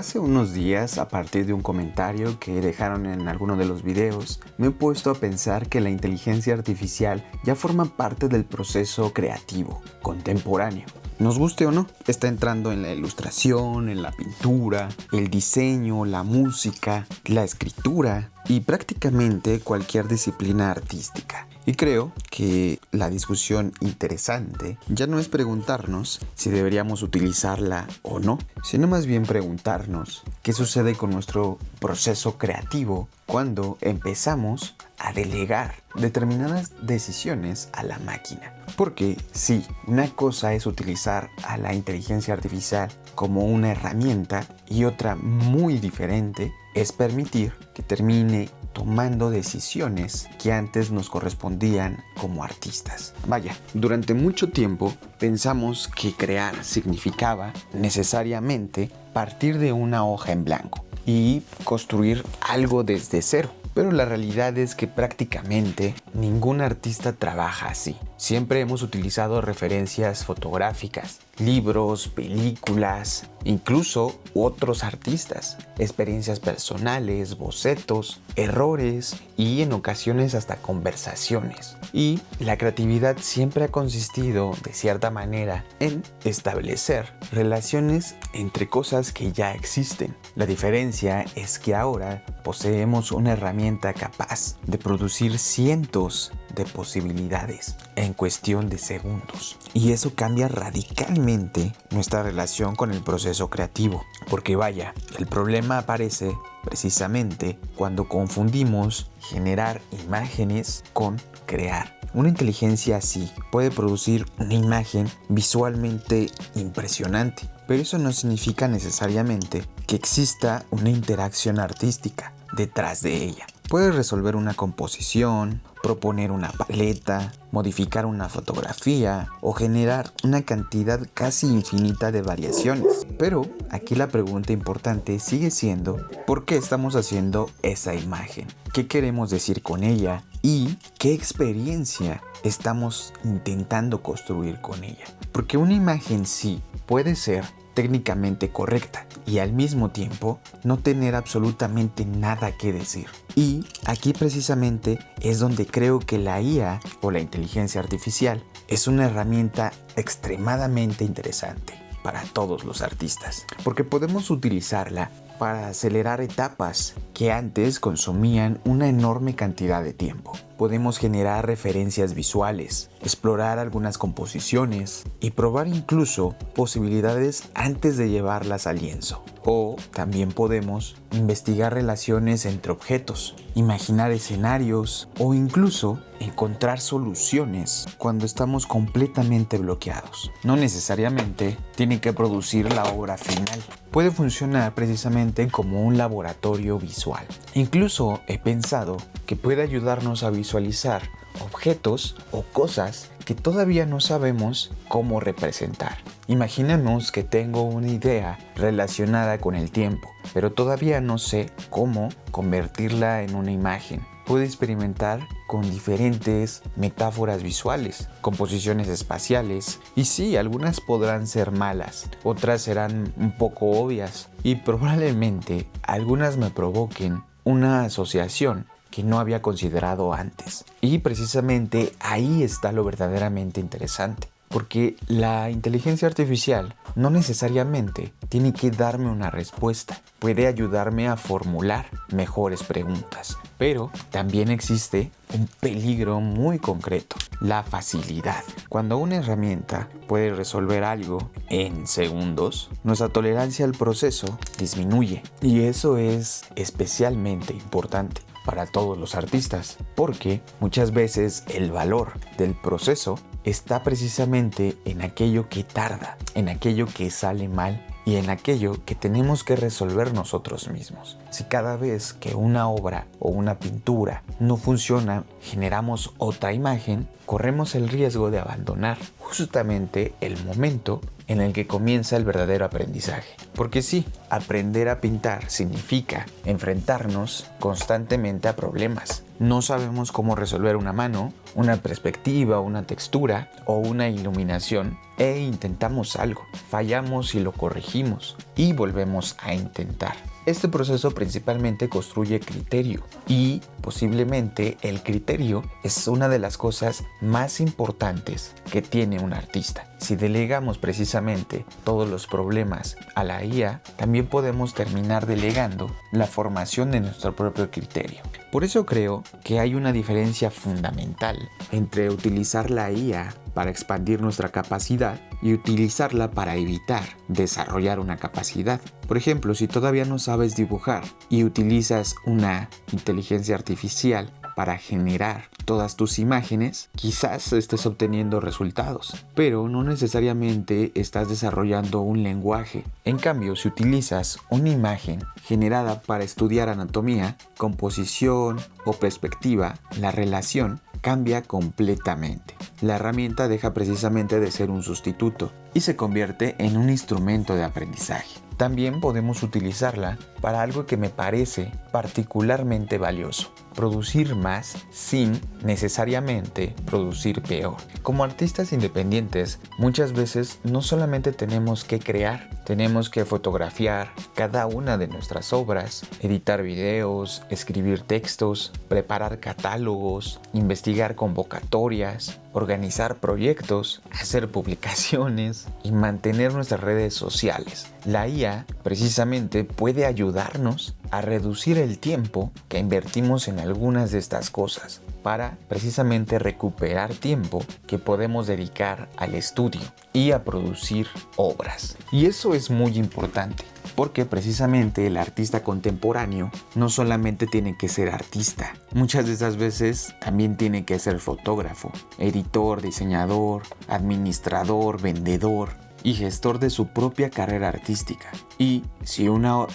Hace unos días, a partir de un comentario que dejaron en alguno de los videos, me he puesto a pensar que la inteligencia artificial ya forma parte del proceso creativo, contemporáneo. Nos guste o no, está entrando en la ilustración, en la pintura, el diseño, la música, la escritura y prácticamente cualquier disciplina artística. Y creo que la discusión interesante ya no es preguntarnos si deberíamos utilizarla o no, sino más bien preguntarnos qué sucede con nuestro proceso creativo cuando empezamos a delegar determinadas decisiones a la máquina. Porque sí, una cosa es utilizar a la inteligencia artificial como una herramienta y otra muy diferente es permitir que termine tomando decisiones que antes nos correspondían como artistas. Vaya, durante mucho tiempo pensamos que crear significaba necesariamente partir de una hoja en blanco y construir algo desde cero. Pero la realidad es que prácticamente ningún artista trabaja así. Siempre hemos utilizado referencias fotográficas, libros, películas, incluso otros artistas, experiencias personales, bocetos, errores y en ocasiones hasta conversaciones. Y la creatividad siempre ha consistido, de cierta manera, en establecer relaciones entre cosas que ya existen. La diferencia es que ahora poseemos una herramienta capaz de producir cientos de posibilidades en cuestión de segundos. Y eso cambia radicalmente nuestra relación con el proceso creativo. Porque vaya, el problema aparece precisamente cuando confundimos generar imágenes con crear. Una inteligencia así puede producir una imagen visualmente impresionante, pero eso no significa necesariamente que exista una interacción artística detrás de ella. Puede resolver una composición, proponer una paleta, modificar una fotografía o generar una cantidad casi infinita de variaciones. Pero aquí la pregunta importante sigue siendo ¿por qué estamos haciendo esa imagen? ¿Qué queremos decir con ella? ¿Y qué experiencia estamos intentando construir con ella? Porque una imagen sí puede ser técnicamente correcta y al mismo tiempo no tener absolutamente nada que decir. Y aquí precisamente es donde creo que la IA o la inteligencia artificial es una herramienta extremadamente interesante para todos los artistas, porque podemos utilizarla para acelerar etapas que antes consumían una enorme cantidad de tiempo. Podemos generar referencias visuales, explorar algunas composiciones y probar incluso posibilidades antes de llevarlas al lienzo. O también podemos investigar relaciones entre objetos, imaginar escenarios o incluso encontrar soluciones cuando estamos completamente bloqueados. No necesariamente tiene que producir la obra final. Puede funcionar precisamente como un laboratorio visual. Incluso he pensado que puede ayudarnos a visualizar objetos o cosas que todavía no sabemos cómo representar. Imaginemos que tengo una idea relacionada con el tiempo, pero todavía no sé cómo convertirla en una imagen. Puedo experimentar con diferentes metáforas visuales, composiciones espaciales, y sí, algunas podrán ser malas, otras serán un poco obvias, y probablemente algunas me provoquen una asociación que no había considerado antes. Y precisamente ahí está lo verdaderamente interesante, porque la inteligencia artificial no necesariamente tiene que darme una respuesta, puede ayudarme a formular mejores preguntas, pero también existe un peligro muy concreto, la facilidad. Cuando una herramienta puede resolver algo en segundos, nuestra tolerancia al proceso disminuye, y eso es especialmente importante para todos los artistas, porque muchas veces el valor del proceso está precisamente en aquello que tarda, en aquello que sale mal y en aquello que tenemos que resolver nosotros mismos. Si cada vez que una obra o una pintura no funciona, generamos otra imagen, corremos el riesgo de abandonar justamente el momento en el que comienza el verdadero aprendizaje. Porque sí, aprender a pintar significa enfrentarnos constantemente a problemas. No sabemos cómo resolver una mano, una perspectiva, una textura o una iluminación e intentamos algo, fallamos y lo corregimos y volvemos a intentar. Este proceso principalmente construye criterio y posiblemente el criterio es una de las cosas más importantes que tiene un artista. Si delegamos precisamente todos los problemas a la IA, también podemos terminar delegando la formación de nuestro propio criterio. Por eso creo que hay una diferencia fundamental entre utilizar la IA para expandir nuestra capacidad y utilizarla para evitar desarrollar una capacidad. Por ejemplo, si todavía no sabes dibujar y utilizas una inteligencia artificial para generar todas tus imágenes, quizás estés obteniendo resultados, pero no necesariamente estás desarrollando un lenguaje. En cambio, si utilizas una imagen generada para estudiar anatomía, composición o perspectiva, la relación cambia completamente. La herramienta deja precisamente de ser un sustituto y se convierte en un instrumento de aprendizaje. También podemos utilizarla para algo que me parece particularmente valioso: producir más sin necesariamente producir peor. Como artistas independientes, muchas veces no solamente tenemos que crear, tenemos que fotografiar cada una de nuestras obras, editar videos, escribir textos, preparar catálogos, investigar convocatorias, organizar proyectos, hacer publicaciones y mantener nuestras redes sociales. La IA precisamente puede ayudarnos a reducir el tiempo que invertimos en algunas de estas cosas para precisamente recuperar tiempo que podemos dedicar al estudio y a producir obras. Y eso es muy importante, porque precisamente el artista contemporáneo no solamente tiene que ser artista, muchas de esas veces también tiene que ser fotógrafo, editor, diseñador, administrador, vendedor y gestor de su propia carrera artística. Y si una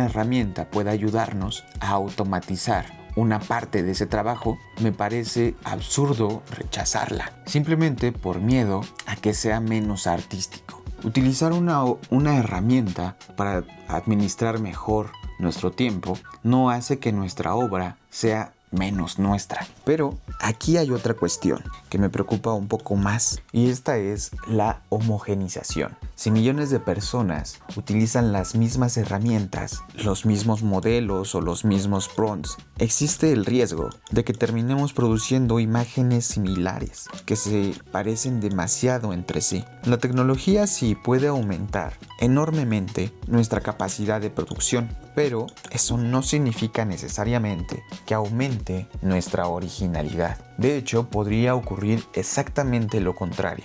herramienta puede ayudarnos a automatizar una parte de ese trabajo, me parece absurdo rechazarla, simplemente por miedo a que sea menos artístico. Utilizar una herramienta para administrar mejor nuestro tiempo no hace que nuestra obra sea menos nuestra. Pero aquí hay otra cuestión que me preocupa un poco más, y esta es la homogenización. Si millones de personas utilizan las mismas herramientas, los mismos modelos o los mismos prompts, existe el riesgo de que terminemos produciendo imágenes similares que se parecen demasiado entre sí. La tecnología sí puede aumentar enormemente nuestra capacidad de producción, pero eso no significa necesariamente que aumente nuestra originalidad. De hecho, podría ocurrir exactamente lo contrario.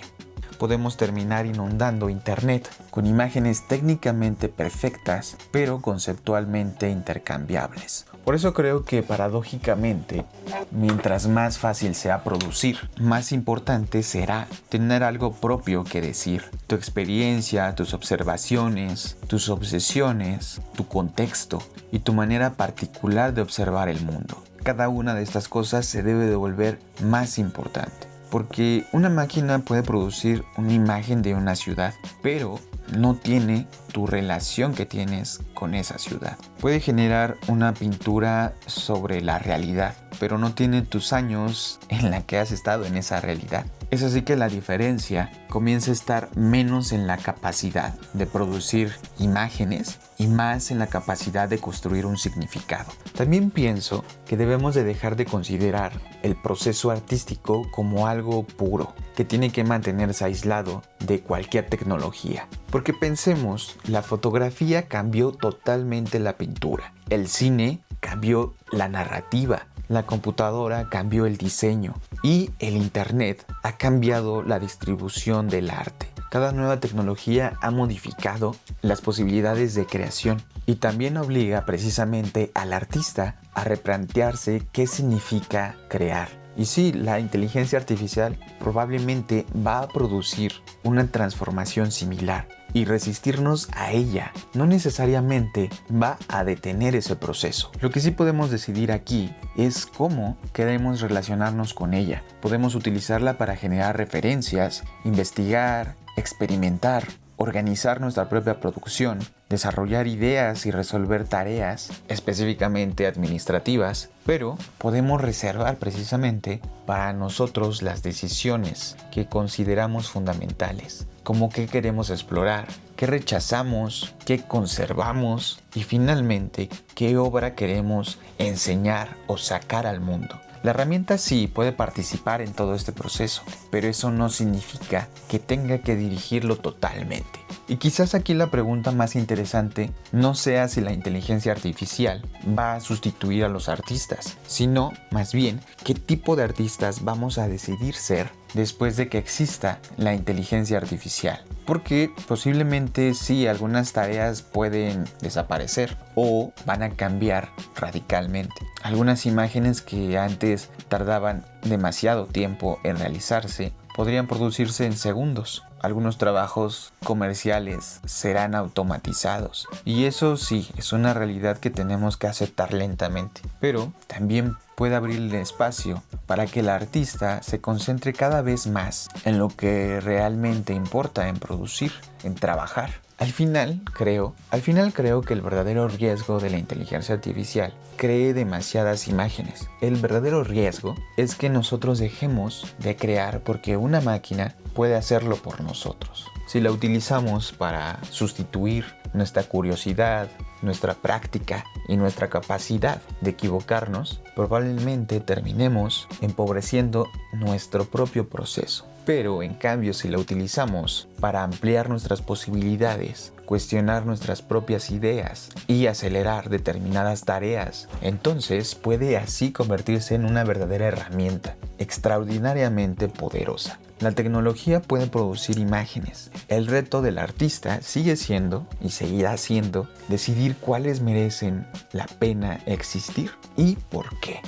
Podemos terminar inundando Internet con imágenes técnicamente perfectas, pero conceptualmente intercambiables. Por eso creo que paradójicamente, mientras más fácil sea producir, más importante será tener algo propio que decir. Tu experiencia, tus observaciones, tus obsesiones, tu contexto y tu manera particular de observar el mundo. Cada una de estas cosas se debe de volver más importante. Porque una máquina puede producir una imagen de una ciudad, pero no tiene tu relación que tienes con esa ciudad. Puede generar una pintura sobre la realidad, pero no tiene tus años en la que has estado en esa realidad. Es así que la diferencia comienza a estar menos en la capacidad de producir imágenes y más en la capacidad de construir un significado. También pienso que debemos de dejar de considerar el proceso artístico como algo puro, que tiene que mantenerse aislado de cualquier tecnología. Porque pensemos, la fotografía cambió totalmente la pintura, el cine cambió la narrativa, la computadora cambió el diseño y el internet ha cambiado la distribución del arte. Cada nueva tecnología ha modificado las posibilidades de creación y también obliga precisamente al artista a replantearse qué significa crear. Y sí, la inteligencia artificial probablemente va a producir una transformación similar, y resistirnos a ella no necesariamente va a detener ese proceso. Lo que sí podemos decidir aquí es cómo queremos relacionarnos con ella. Podemos utilizarla para generar referencias, investigar, experimentar, organizar nuestra propia producción, desarrollar ideas y resolver tareas específicamente administrativas, pero podemos reservar precisamente para nosotros las decisiones que consideramos fundamentales, como qué queremos explorar, qué rechazamos, qué conservamos y finalmente qué obra queremos enseñar o sacar al mundo. La herramienta sí puede participar en todo este proceso, pero eso no significa que tenga que dirigirlo totalmente. Y quizás aquí la pregunta más interesante no sea si la inteligencia artificial va a sustituir a los artistas, sino más bien qué tipo de artistas vamos a decidir ser después de que exista la inteligencia artificial. Porque posiblemente sí, algunas tareas pueden desaparecer o van a cambiar radicalmente. Algunas imágenes que antes tardaban demasiado tiempo en realizarse podrían producirse en segundos. Algunos trabajos comerciales serán automatizados y eso sí, es una realidad que tenemos que aceptar lentamente. Pero también puede abrirle espacio para que el artista se concentre cada vez más en lo que realmente importa, en producir, en trabajar. Al final creo que el verdadero riesgo de la inteligencia artificial cree demasiadas imágenes. El verdadero riesgo es que nosotros dejemos de crear porque una máquina puede hacerlo por nosotros. Si la utilizamos para sustituir nuestra curiosidad, nuestra práctica y nuestra capacidad de equivocarnos, probablemente terminemos empobreciendo nuestro propio proceso. Pero en cambio, si la utilizamos para ampliar nuestras posibilidades, cuestionar nuestras propias ideas y acelerar determinadas tareas, entonces puede así convertirse en una verdadera herramienta extraordinariamente poderosa. La tecnología puede producir imágenes. El reto del artista sigue siendo y seguirá siendo decidir cuáles merecen la pena existir y por qué.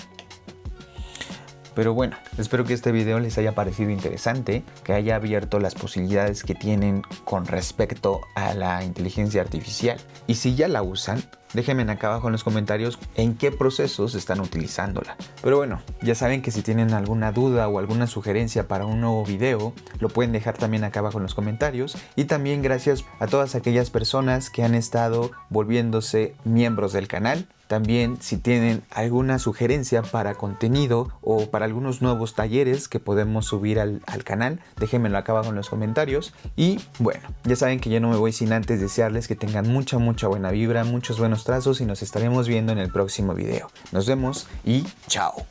Pero bueno, espero que este video les haya parecido interesante, que haya abierto las posibilidades que tienen con respecto a la inteligencia artificial. Y si ya la usan, déjenme acá abajo en los comentarios en qué procesos están utilizándola. Pero bueno, ya saben que si tienen alguna duda o alguna sugerencia para un nuevo video, lo pueden dejar también acá abajo en los comentarios. Y también gracias a todas aquellas personas que han estado volviéndose miembros del canal. También si tienen alguna sugerencia para contenido o para algunos nuevos talleres que podemos subir al canal, déjenmelo acá abajo en los comentarios. Y bueno, ya saben que yo no me voy sin antes desearles que tengan mucha buena vibra, muchos buenos trazos y nos estaremos viendo en el próximo video. Nos vemos y chao.